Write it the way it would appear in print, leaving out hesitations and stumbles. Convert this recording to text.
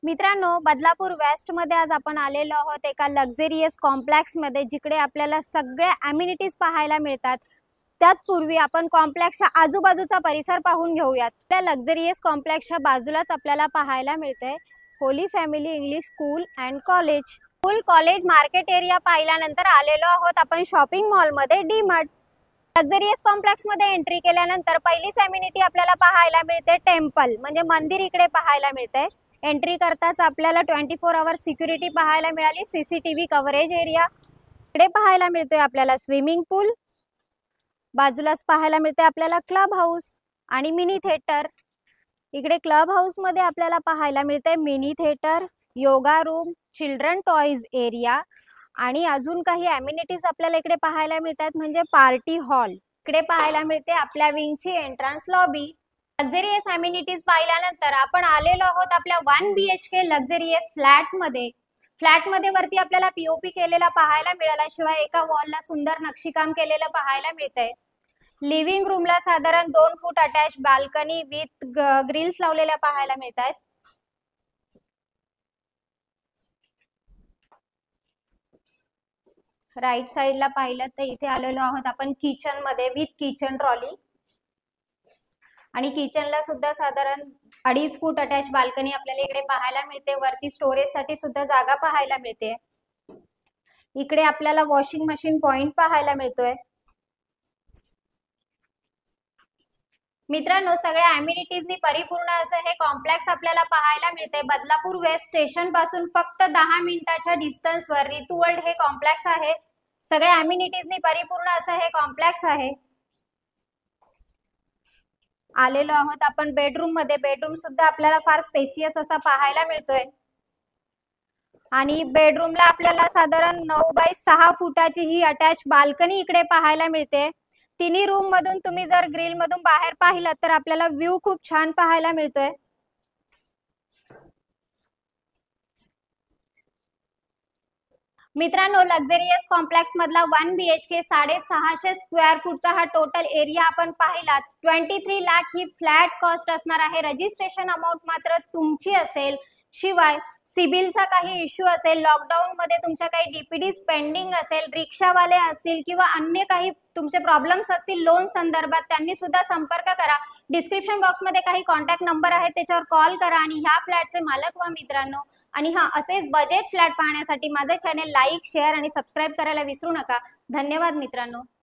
मित्रांनो, बदलापूर वेस्ट मध्ये आज आपण आलेलो आहोत एका लक्झरियस कॉम्प्लेक्स मध्ये, जिकडे आपल्याला सगळ्या अम्युनिटीज पाहायला मिळतात। त्यापूर्वी आपण कॉम्प्लेक्सच्या आजूबाजूचा परिसर पाहून घेऊयात। त्या लक्झरियस कॉम्प्लेक्सच्या बाजूलाच आपल्याला पाहायला मिळते Holy family English school and college. School college market area पाहिल्यानंतर आलेलो आहोत आपण शॉपिंग मॉल मध्ये डी मार्ट। लक्झरियस कॉम्प्लेक्स मध्ये एंट्री केल्यानंतर पहिलीच अम्युनिटी आपल्याला पाहायला मिळते टेम्पल, म्हणजे मंदिर इकडे पाहायला मिळते। एंट्री करताच आपल्याला 24 आवर सिक्युरिटी पाहायला मिळाली। सीसीटीव्ही कव्हरेज एरिया इकडे पाहायला मिळतोय आपल्याला। स्विमिंग पूल बाजूलाच पाहायला मिळते आपल्याला क्लब हाऊस आणि मिनी थिएटर। इकडे क्लब हाऊस मध्ये आपल्याला पाहायला मिळते mini theatre, yoga room, children toys area आणि अजून काही अम्युनिटीज आपल्याला इकडे पाहायला मिळतात, म्हणजे पार्टी हॉल। इकडे पाहायला मिळते आपल्या विंगची एंट्रन्स लॉबी। लक्झरियस अम्युनिटीज पाहिल्यानंतर आपण आलेलो आहोत आपल्या 1 BHK लक्झरियस फ्लॅट मध्ये। फ्लॅट मध्ये वरती आपल्याला पीओपी केलेला पाहायला मिळाला, शिवाय एका वॉलला सुंदर नक्षीकाम केलेलं पाहायला मिळतंय। लिव्हिंग रूमला साधारण 2 फूट अटॅच बाल्कनी विथ ग्रिल्स लावलेल्या पाहायला मिळतात। राईट साइडला पाहिलं तर इथे आलेलो आहोत आपण किचन मध्ये विथ किचन ट्रॉली, आणि किचनला सुद्धा साधारण 2.5 फूट अटॅच बाल्कनी आपल्याला इकडे पाहायला मिळते। वरती स्टोरेज साठी सुद्धा जागा पाहायला मिळते। इकडे आपल्याला वॉशिंग मशीन पॉइंट पाहायला मिळतोय। मित्रांनो, सगळ्या अम्युनिटीजनी परिपूर्ण असं हे कॉम्प्लेक्स आपल्याला पाहायला मिळते। बदलापूर वेस्ट स्टेशन पासून फक्त 10 मिनिटाच्या डिस्टन्सवर रितू वर्ल्ड हे कॉम्प्लेक्स आहे। सगळ्या अम्युनिटीजनी परिपूर्ण असं हे कॉम्प्लेक्स आहे। आलेलो आहोत आपण बेडरूम मध्ये। बेडरूम सुद्धा आपल्याला फार स्पेसियस असा पाहायला मिळतोय, आणि बेडरूमला आपल्याला साधारण 9 बाय 6 फुटाची ही अटॅच बाल्कनी इकडे पाहायला मिळते। तिन्ही रूम मधून तुम्ही जर ग्रिल मधून बाहेर पाहिलं तर आपल्याला व्ह्यू खूप छान पाहायला मिळतोय। मित्रांनो, लक्झरियस कॉम्प्लेक्स मधला 1 BHK 650 स्क्वेअर फूटचा हा टोटल एरिया आपण पाहिला। 23 लाख ही फ्लॅट कॉस्ट असणार आहे। रजिस्ट्रेशन अमाउंट मात्र तुमची असेल। शिवाय सिबिलचा काही इश्यू असेल, लॉकडाऊन मध्ये तुमच्या काही डीपीडीज पेंडिंग असेल, रिक्षावाले असतील किंवा अन्य काही तुमचे प्रॉब्लेम्स असतील लोन संदर्भात, त्यांनी सुद्धा संपर्क करा। डिस्क्रिप्शन बॉक्स मध्ये काही कॉन्टॅक्ट नंबर आहे, त्याच्यावर कॉल करा आणि ह्या फ्लॅटचे मालक व्हा मित्रांनो। आणि हा असेच बजेट फ्लॅट पाहण्यासाठी माझे चॅनल लाईक, शेअर आणि सबस्क्राईब करायला विसरू नका। धन्यवाद मित्रांनो।